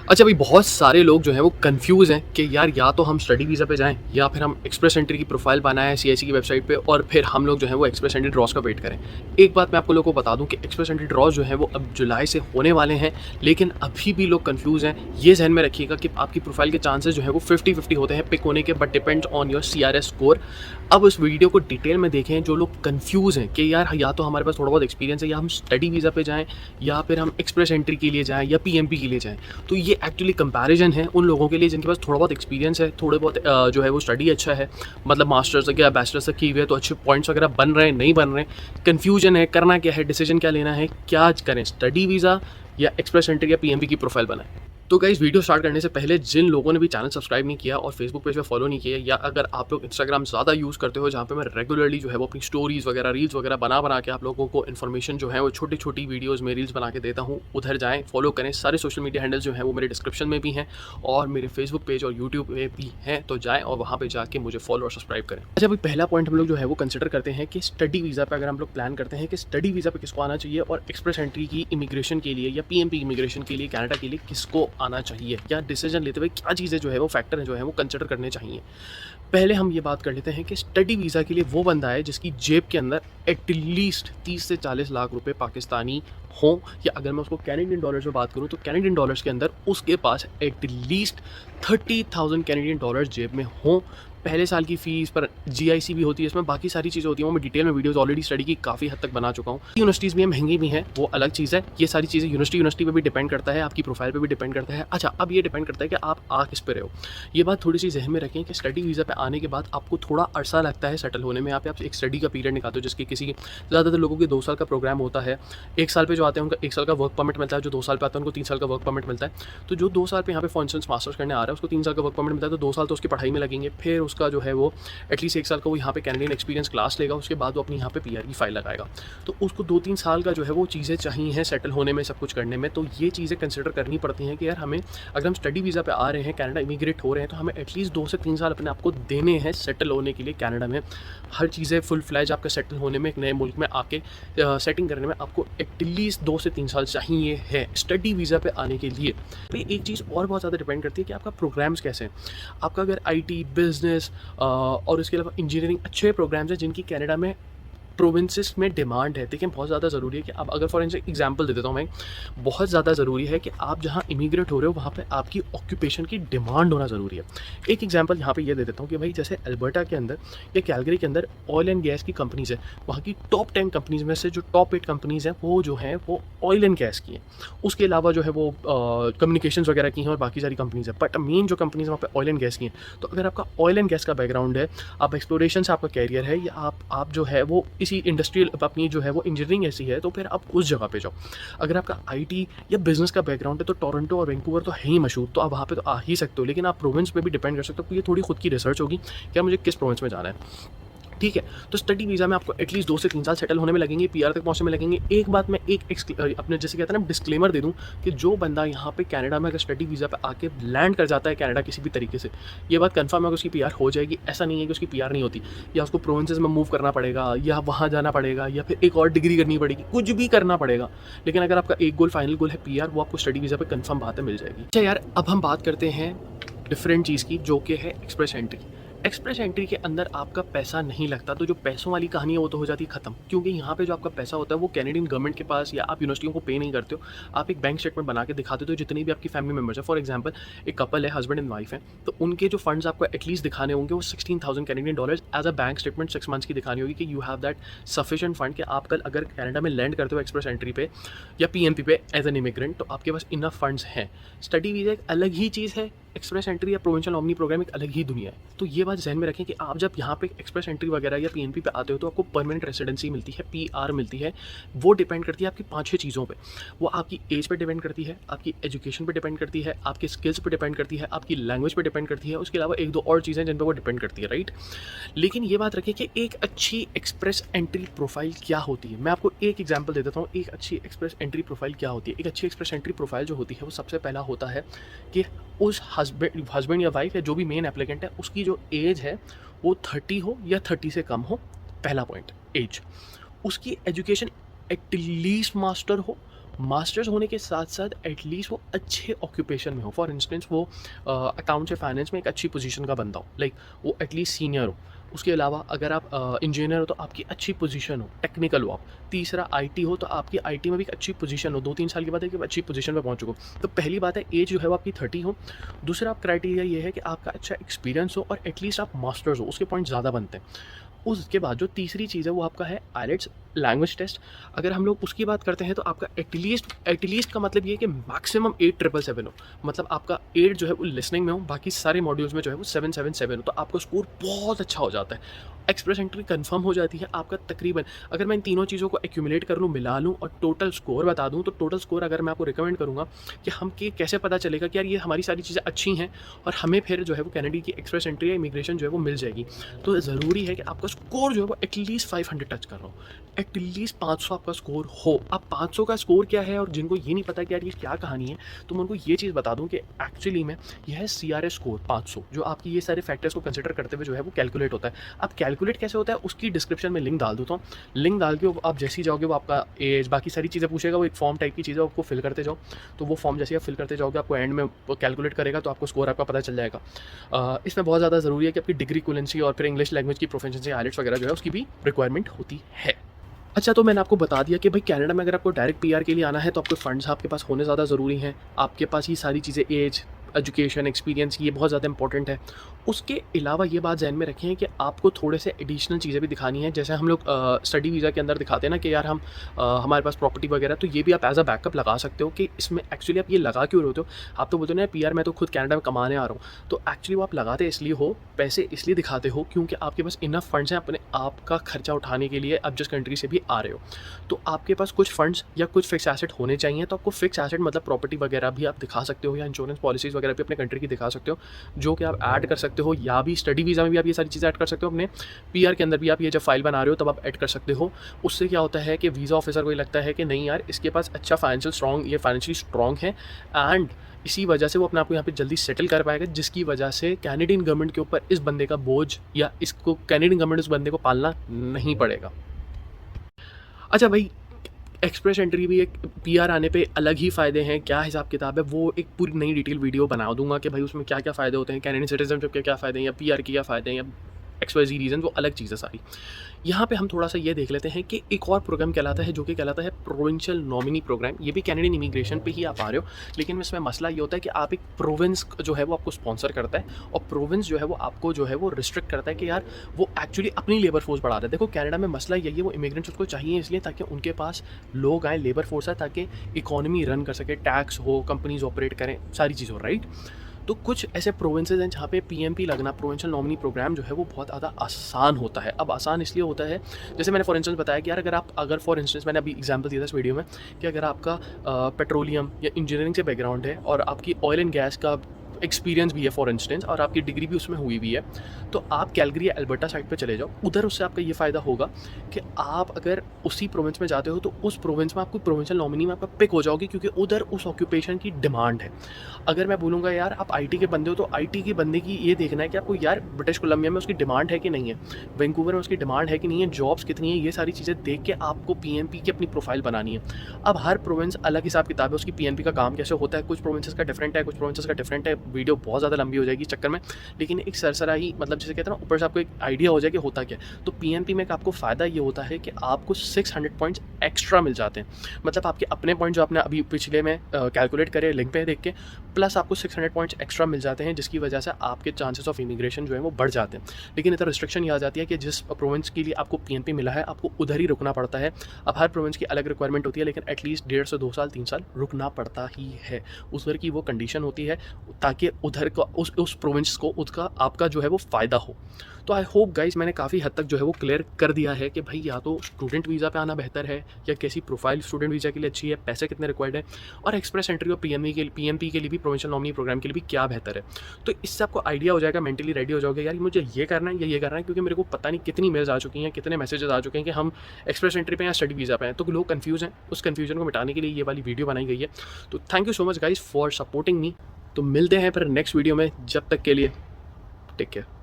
अच्छा भाई, बहुत सारे लोग जो हैं वो कंफ्यूज हैं कि यार या तो हम स्टडी वीज़ा पे जाएं या फिर हम एक्सप्रेस एंट्री की प्रोफाइल बनाएं सीआईसी की वेबसाइट पे और फिर हम लोग जो है वो एक्सप्रेस एंट्री ड्रॉज का वेट करें। एक बात मैं आपको लोगों को बता दूं कि एक्सप्रेस एंट्री ड्रॉज जो है वो अब जुलाई से होने वाले हैं, लेकिन अभी भी लोग कंफ्यूज हैं। ये जहन में रखिएगा कि आपकी प्रोफाइल के चांसेस जो है वो 50-50 होते हैं पिक होने के, but depends on your CRS score. अब उस वीडियो को डिटेल में देखें। जो लोग कंफ्यूज हैं कि यार या तो हमारे पास थोड़ा बहुत एक्सपीरियंस है, या हम स्टडी वीज़ा पे जाएँ, या फिर हम एक्सप्रेस एंट्री के लिए जाएँ, या PMP के लिए जाएँ, तो ये एक्चुअली कंपैरिजन है उन लोगों के लिए जिनके पास थोड़ा बहुत एक्सपीरियंस है, थोड़े बहुत जो है वो स्टडी अच्छा है, मतलब मास्टर्स तक या बैचलर्स तक की हुई है, तो अच्छे पॉइंट्स वगैरह बन रहे हैं, नहीं बन रहे हैं, कन्फ्यूजन है, करना क्या है, डिसीजन क्या लेना है, क्या करें, स्टडी वीज़ा या एक्सप्रेस एंट्री या PMP की प्रोफाइल बनाएं। तो गाइस, वीडियो स्टार्ट करने से पहले जिन लोगों ने भी चैनल सब्सक्राइब नहीं किया और फेसबुक पेज पे फॉलो नहीं किया, या अगर आप लोग इंस्टाग्राम ज़्यादा यूज़ करते हो जहाँ पे मैं रेगुलरली जो है वो अपनी स्टोरीज़ वगैरह रील्स वगैरह बना के आप लोगों को इन्फॉर्मेशन जो है वो छोटी छोटी वीडियोज़ में रील्स बना के देता हूँ, उधर जाएँ, फॉलो करें। सारे सोशल मीडिया हैंडल्स जो हैं वो मेरे डिस्क्रिप्शन में भी हैं और मेरे फेसबुक पेज और यूट्यूब पे भी हैं, तो जाएँ और वहाँ पर जाके मुझे फॉलो और सब्सक्राइब करें। अच्छा भाई, पहला पॉइंट हम लोग जो है वो कंसिडर करते हैं कि स्टडी वीज़ा पर अगर हम लोग प्लान करते हैं कि स्टडी वीज़ा पे किसको आना चाहिए और एक्सप्रेस एंट्री की इमिग्रेशन के लिए या PMP इमिग्रेशन के लिए कनाडा के लिए किसको आना चाहिए, या डिसीजन लेते हुए क्या चीज़ें जो है वो फैक्टर जो है वो कंसिडर करने चाहिए। पहले हम ये बात कर लेते हैं कि स्टडी वीज़ा के लिए वो बंदा है जिसकी जेब के अंदर एटलीस्ट 30 से 40 लाख रुपए पाकिस्तानी हों, या अगर मैं उसको कैनेडियन डॉलर्स में बात करूं तो कैनेडियन डॉलर्स के अंदर उसके पास एटलीस्ट 30,000 कैनेडियन डॉलर्स जेब में हों। पहले साल की फ़ीस पर GIC भी होती है, इसमें बाकी सारी चीज़ें होती हैं, वो मैं डिटेल में वीडियोज़ ऑलरेडी स्टडी की काफ़ी हद तक बना चुका हूँ। यूनिवर्सिटीज़ भी हैं, महंगी भी हैं, वो अलग चीज़ है। ये सारी चीज़ें यूनिवर्सिटी पे भी डिपेंड करता है, आपकी प्रोफाइल पे भी डिपेंड करता है। अच्छा, अब ये डिपेंड करता है कि आप आ किस पे रहे हो। ये बात थोड़ी सी जहन में रखें कि स्टडी वीज़ा पे आने के बाद आपको थोड़ा अरसा लगता है सेटल होने में। यहाँ पे आप एक स्टडी का पीरियड निकालते हो, जिसके किसी ज़्यादातर लोगों के 2 साल का प्रोग्राम होता है। 1 साल पे जो आते हैं उनका 1 साल का वर्क परमिट मिलता है, जो 2 साल पे आते हैं उनको 3 साल का वर्क परमिट मिलता है। तो जो 2 साल पे यहाँ पे फॉर इंस्टेंस मास्टर्स करने आ रहा है उसको 3 साल का वर्क परमिट मिलता है, तो 2 साल तो उसकी पढ़ाई में लगेंगे। फिर उसका जो है वो एटलीस्ट 1 साल का वो यहाँ पे कैनेडियन एक्सपीरियंस क्लास लेगा, उसके बाद वो अपनी यहाँ पे PR की फाइल लगाएगा। तो उसको 2-3 साल का जो है वो चीज़ें चाहिए हैं सेटल होने में, सब कुछ करने में। तो ये चीज़ें कंसिडर करनी पड़ती हैं कि यार हमें, अगर हम स्टडी वीज़ा पे आ रहे हैं, कनाडा इमिग्रेट हो रहे हैं, तो हमें एटलीस्ट 2 से 3 साल अपने आपको देने हैं सेटल होने के लिए कनाडा में। हर चीज़ें फुल फ्लैज आपका सेटल होने में, एक नए मुल्क में आके सेटिंग करने में आपको एटलीस्ट 2 से 3 साल चाहिए है स्टडी वीज़ा पे आने के लिए। तो एक चीज़ और बहुत ज़्यादा डिपेंड करती है कि आपका प्रोग्राम्स कैसे हैं। आपका अगर IT, बिजनेस और इसके अलावा इंजीनियरिंग अच्छे प्रोग्राम्स हैं जिनकी कनाडा में प्रोविंसेस में डिमांड है, देखिए बहुत ज़्यादा ज़रूरी है कि आप, अगर फॉर एग्जांपल दे देता हूँ मैं, बहुत ज़्यादा ज़रूरी है कि आप जहाँ इमिग्रेट हो रहे हो वहाँ पे आपकी ऑक्यूपेशन की डिमांड होना ज़रूरी है। एक एग्जांपल यहाँ पे ये दे देता हूँ कि भाई जैसे अल्बर्टा के अंदर या कैलगरी के अंदर ऑयल एंड गैस की कंपनीज़ है, वहाँ की टॉप 10 कंपनीज़ में से जो टॉप 8 कंपनीज़ हैं वो जो हैं वो ऑयल एंड गैस की हैं। उसके अलावा जो है वो कम्युनिकेशंस वगैरह की हैं और बाकी सारी कंपनीज़ हैं, बट मेन जो कंपनीज़ वहाँ पर ऑयल एंड गैस की हैं। तो अगर आपका ऑयल एंड गैस का बैकग्राउंड है, आप एक्सप्लोरेशन से आपका कैरियर है, या आप जो है वो इसी इंडस्ट्रियल अपनी जो है वो इंजीनियरिंग ऐसी है, तो फिर आप उस जगह पे जाओ। अगर आपका IT या बिजनेस का बैकग्राउंड है तो टोरंटो और वैंकूवर तो है ही मशहूर, तो आप वहाँ पे तो आ ही सकते हो, लेकिन आप प्रोविंस पे भी डिपेंड कर सकते हो। तो ये थोड़ी खुद की रिसर्च होगी क्या मुझे किस प्रोविंस में जाना है, ठीक है। तो स्टडी वीज़ा में आपको एटलीस्ट 2 से 3 साल सेटल होने में लगेंगे, PR तक पहुंचने में लगेंगे। एक बात मैं अपने जैसे कहते हैं ना डिस्क्लेमर दे दूं कि जो बंदा यहाँ पे कनाडा में अगर स्टडी वीज़ा पे आके लैंड कर जाता है कनाडा किसी भी तरीके से, ये बात कंफर्म है कि उसकी PR हो जाएगी। ऐसा नहीं है कि उसकी PR नहीं होती, या उसको प्रोविंसेस में मूव करना पड़ेगा, या वहाँ जाना पड़ेगा, या फिर एक और डिग्री करनी पड़ेगी, कुछ भी करना पड़ेगा। लेकिन अगर आपका एक गोल, फाइनल गोल है PR, वो आपको स्टडी वीज़ा पर कंफर्म बात है मिल जाएगी। अच्छा यार, अब हम बात करते हैं डिफरेंट चीज़ की, जो कि है एक्सप्रेस एंट्री। एक्सप्रेस एंट्री के अंदर आपका पैसा नहीं लगता, तो जो पैसों वाली कहानी है वो तो हो जाती है ख़त्म, क्योंकि यहाँ पे जो आपका पैसा होता है वो कैनेडियन गवर्नमेंट के पास, या आप यूनिवर्सिटियों को पे नहीं करते हो, आप एक बैंक स्टेटमेंट बना के दिखाते हो जितनी भी आपकी फैमिली मेम्बर्स है। फॉर एग्जांपल, एक कपल है, हस्बैंड एंड वाइफ है, तो उनके जो फंड्स आपको एटलीस्ट दिखाने होंगे वो 16,000 Canadian dollars as a bank statement 6 months की दिखानी होगी कि you have that sufficient fund, कि आप कल अगर कनाडा में लैंड करते हो एक्सप्रेस एंट्री पे या PMP पे एज एन इमिग्रेंट, तो आपके पास इनफ फंड्स हैं। स्टडी वीज़ा एक अलग ही चीज़ है, एक्सप्रेस एंट्री या प्रोविंशियल नॉमिनी प्रोग्राम एक अलग ही दुनिया है। तो ये बात ध्यान में रखें कि आप जब यहाँ पे एक्सप्रेस एंट्री वगैरह या PNP पे आते हो तो आपको परमानेंट रेसिडेंसी मिलती है, PR मिलती है। वो डिपेंड करती है आपकी 5-6 चीज़ों पे। वो आपकी एज पे डिपेंड करती है, आपकी एजुकेशन पे डिपेंड करती है, आपके स्किल्स पे डिपेंड करती है, आपकी लैंग्वेज पे डिपेंड करती है, उसके अलावा 1-2 और चीज़ें जिन पर वो डिपेंड करती है, राइट। लेकिन ये बात रखें कि एक अच्छी एक्सप्रेस एंट्री प्रोफाइल क्या होती है। मैं आपको एक एग्जाम्पल दे देता हूँ, एक अच्छी एक्सप्रेस एंट्री प्रोफाइल क्या होती है। एक अच्छी एक्सप्रेस एंट्री प्रोफाइल जो होती है वो सबसे पहला होता है कि उस हस्बैंड या वाइफ या जो भी मेन एप्लीकेंट है उसकी जो एज है वो 30 हो या 30 से कम हो। पहला पॉइंट, एज। उसकी एजुकेशन एटलीस्ट मास्टर हो, मास्टर्स होने के साथ साथ एटलीस्ट वो अच्छे ऑक्यूपेशन में हो। फॉर इंस्टेंस वो अकाउंट्स या फाइनेंस में एक अच्छी पोजीशन का बंदा हो, लाइक वो एटलीस्ट सीनियर हो। उसके अलावा अगर आप इंजीनियर हो तो आपकी अच्छी पोजीशन हो, टेक्निकल हो आप। तीसरा आईटी हो तो आपकी आईटी में भी एक अच्छी पोजीशन हो, 2-3 साल के बाद एक अच्छी पोजीशन पे पहुंच चुको। तो पहली बात है एज जो है वो आपकी 30 हो। दूसरा आप क्राइटेरिया ये है कि आपका अच्छा एक्सपीरियंस हो और एटलीस्ट आप मास्टर्स हो, उसके पॉइंट ज़्यादा बनते हैं। उसके बाद जो तीसरी चीज़ है वो आपका है आईलेट्स लैंग्वेज टेस्ट। अगर हम लोग उसकी बात करते हैं तो आपका एटलीस्ट का मतलब ये है कि मैक्सिमम 8777 हो। मतलब आपका 8 जो है वो लिसनिंग में हो, बाकी सारे मॉड्यूल्स में जो है वो 777 हो, तो आपका स्कोर बहुत अच्छा हो जाता है। एक्सप्रेस एंट्री कंफर्म हो जाती है आपका तकरीबन। अगर मैं इन तीनों चीज़ों को एक्यूमुलेट कर लूँ, मिला लूँ और टोटल स्कोर बता दूँ, तो टोटल स्कोर अगर मैं आपको रिकमेंड करूँगा कि हम कि कैसे पता चलेगा कि यार ये हमारी सारी चीज़ें अच्छी हैं और हमें फिर जो है वो कनाडा की एक्सप्रेस एंट्री या इमिग्रेशन जो है वो मिल जाएगी। तो ज़रूरी है कि आपका स्कोर जो है वो एटलीस्ट 500 टच कर रहा हो, एटलीस्ट 500 आपका स्कोर हो। अब 500 का स्कोर क्या है, और जिनको ये नहीं पता कि यार ये क्या कहानी है, तो मैं उनको ये चीज़ बता दूं कि एक्चुअली में यह है CRS स्कोर 500, जो आपकी ये सारे फैक्टर्स को कंसिडर करते हुए जो है वो कैलकुलेट होता है। अब कैलकुलेट कैसे होता है उसकी डिस्क्रिप्शन में लिंक डाल देता हूँ। लिंक डाल के आप जैसे ही जाओगे वो आपका एज बाकी सारी चीज़ें पूछेगा, वो एक फॉर्म टाइप की चीज़ है, आपको फिल करते जाओ। तो वो फॉर्म जैसे आप फिल करते जाओगे आपको एंड में कैलकुलेट करेगा, तो आपको स्कोर आपका पता चल जाएगा। इसमें बहुत ज़्यादा ज़रूरी है कि आपकी डिग्री इक्विवेलेंसी और फिर इंग्लिश लैंग्वेज की प्रोफिशिएंसी आईलेट्स वगैरह जो है उसकी भी रिक्वायरमेंट होती है। अच्छा, तो मैंने आपको बता दिया कि भाई कनाडा में अगर आपको डायरेक्ट पीआर के लिए आना है तो आपके फंड्स आपके पास होने ज़्यादा ज़रूरी हैं। आपके पास ये सारी चीज़ें एज, एजुकेशन, एक्सपीरियंस ये बहुत ज़्यादा इंपॉर्टेंट है। उसके अलावा ये बात ज़हन में रखें कि आपको थोड़े से एडिशनल चीज़ें भी दिखानी है। जैसे हम लोग स्टडी वीज़ा के अंदर दिखाते हैं ना कि यार हम हमारे पास प्रॉपर्टी वगैरह, तो ये भी आप एज अ बैकअप लगा सकते हो कि इसमें एक्चुअली आप ये लगा क्यों रहे हो। आप तो बोलते हो ना पीआर मैं तो खुद कनाडा में कमाने आ रहा हूँ, तो एक्चुअली वो आप लगाते इसलिए हो, पैसे इसलिए दिखाते हो क्योंकि आपके पास इनफ फंड्स हैं अपने आप का खर्चा उठाने के लिए, आप जिस कंट्री से भी आ रहे हो। तो आपके पास कुछ फंड्स या कुछ फिक्स एसेट होने चाहिए। तो आपको फिक्स एसेट मतलब प्रॉपर्टी वगैरह भी आप दिखा सकते हो, या इंश्योरेंस पॉलिसीज़ वगैरह भी अपने कंट्री की दिखा सकते हो, जो कि आप ऐड कर सकते हो। या भी स्टडी वीज़ा में भी आप ये सारी चीज़ें ऐड कर सकते हो, अपने पीआर के अंदर भी आप ये जब फाइल बना रहे हो तब आप ऐड कर सकते हो। उससे क्या होता है कि वीज़ा ऑफिसर को ये लगता है कि नहीं यार इसके पास अच्छा ये फाइनेंशियली स्ट्रॉन्ग है, एंड इसी वजह से वो अपने आप को यहाँ पे जल्दी सेटल कर पाएगा, जिसकी वजह से कैनेडियन गवर्नमेंट के ऊपर इस बंदे का बोझ या इसको कैनेडियन गवर्नमेंट इस बंदे को पालना नहीं पड़ेगा। अच्छा भाई, एक्सप्रेस एंट्री भी एक पीआर आने पे अलग ही फ़ायदे हैं, क्या हिसाब किताब है वो एक पूरी नई डिटेल वीडियो बना दूंगा कि भाई उसमें क्या क्या फ़ायदे होते हैं, कैनेडियन सिटीजनशिप के क्या फ़ायदे हैं, या पीआर के क्या फ़ायदे हैं, या XYZ रीज़न, वो अलग चीज़ है सारी। यहाँ पे हम थोड़ा सा ये देख लेते हैं कि एक और प्रोग्राम कहलाता है जो कि कहलाता है प्रोविंशियल नॉमिनी प्रोग्राम। ये भी कैनेडियन इमिग्रेशन पे ही आप आ रहे हो, लेकिन इसमें मसला ये होता है कि आप एक प्रोविंस जो है वो आपको स्पॉन्सर करता है, और प्रोविंस जो है वो आपको जो है वो रिस्ट्रिक्ट करता है कि यार वो एक्चुअली अपनी लेबर फोर्स बढ़ा रहा है। देखो कनाडा में मसला यही है, वो इमिग्रेंट्स उसको चाहिए इसलिए ताकि उनके पास लोग आए, लेबर फोर्स आए, ताकि इकोनॉमी रन कर सके, टैक्स हो, कंपनीज ऑपरेट करें, सारी चीज़ हो, राइट। तो कुछ ऐसे प्रोविंसेस हैं जहाँ पे PMP लगना, प्रोविंशियल नॉमिनी प्रोग्राम जो है वो बहुत ज़्यादा आसान होता है। अब आसान इसलिए होता है, जैसे मैंने फॉर इंस्टेंस बताया कि यार अगर फॉर इंस्टेंस मैंने अभी एग्जांपल दिया था इस वीडियो में कि अगर आपका पेट्रोलियम या इंजीनियरिंग से बैकग्राउंड है और आपकी ऑयल एंड गैस का एक्सपीरियंस भी है फॉर इंस्टेंस, और आपकी डिग्री भी उसमें हुई भी है, तो आप कैलगरी या अल्बर्टा साइड पे चले जाओ। उधर उससे आपका ये फ़ायदा होगा कि आप अगर उसी प्रोविंस में जाते हो तो उस प्रोविंस में आपको प्रोविंशियल नॉमिनी में आपका पिक हो जाओगे, क्योंकि उधर उस ऑक्यूपेशन की डिमांड है। अगर मैं बोलूँगा यार आप IT के बंदे हो, तो IT के बंदे की ये देखना है कि आपको यार ब्रिटिश कोलंबिया में उसकी डिमांड है कि नहीं है, वैंकूवर में उसकी डिमांड है कि नहीं है, जॉब्स कितनी है, ये सारी चीज़ें देख के आपको PMP की अपनी प्रोफाइल बनानी है। अब हर प्रोविंस अलग हिसाब किताब है, उसकी PMP का काम कैसे होता है, कुछ प्रोविंसेस का डिफरेंट है, कुछ प्रोविंसेस का डिफरेंट है। वीडियो बहुत ज़्यादा लंबी हो जाएगी इस चक्कर में, लेकिन एक सरसरा ही मतलब जैसे कहते हैं ना ऊपर से आपको एक आइडिया हो जाए कि होता क्या है। तो PMP में आपको फ़ायदा ये होता है कि आपको 600 पॉइंट्स एक्स्ट्रा मिल जाते हैं। मतलब आपके अपने पॉइंट जो आपने अभी पिछले में कैलकुलेट करे लिंक पे देख के, प्लस आपको 600 पॉइंट्स एक्स्ट्रा मिल जाते हैं, जिसकी वजह से आपके चांसेस ऑफ इमिग्रेशन जो है वो बढ़ जाते हैं। लेकिन इधर रिस्ट्रिक्शन ये आ जाती है कि जिस प्रोविंस के लिए आपको PMP मिला है आपको उधर ही रुकना पड़ता है। अब हर प्रोविंस की अलग रिक्वायरमेंट होती है, लेकिन एटलीस्ट 1.5 से 2 साल 3 साल रुकना पड़ता ही है। उधर की वो कंडीशन होती है ताकि उधर का उस प्रोविंस को उसका आपका जो है वो फ़ायदा हो। तो आई होप गाइज मैंने काफ़ी हद तक जो है वो क्लियर कर दिया है कि भाई या तो स्टूडेंट वीज़ा पे आना बेहतर है, या कैसी प्रोफाइल स्टूडेंट वीज़ा के लिए अच्छी है, पैसे कितने रिक्वायर्ड है, और एक्सप्रेस एंट्री और PMP के लिए भी, प्रोविंशियल नॉमिनी प्रोग्राम के लिए भी क्या बेहतर है। तो इससे आपको आइडिया हो जाएगा, मेंटली रेडी हो जाओगे यार मुझे ये करना है या ये करना है, क्योंकि मेरे को पता नहीं कितनी मेल्स आ चुकी हैं, कितने मैसेजेस आ चुके हैं कि हम एक्सप्रेस एंट्री पे या स्टडी वीज़ा पे हैं। तो लोग कन्फ्यूज़ हैं, उस कन्फ्यूजन को मिटाने के लिए ये वाली वीडियो बनाई गई है। तो thank you so much guys for supporting me. तो मिलते हैं फिर नेक्स्ट वीडियो में, जब तक के लिए टेक केयर।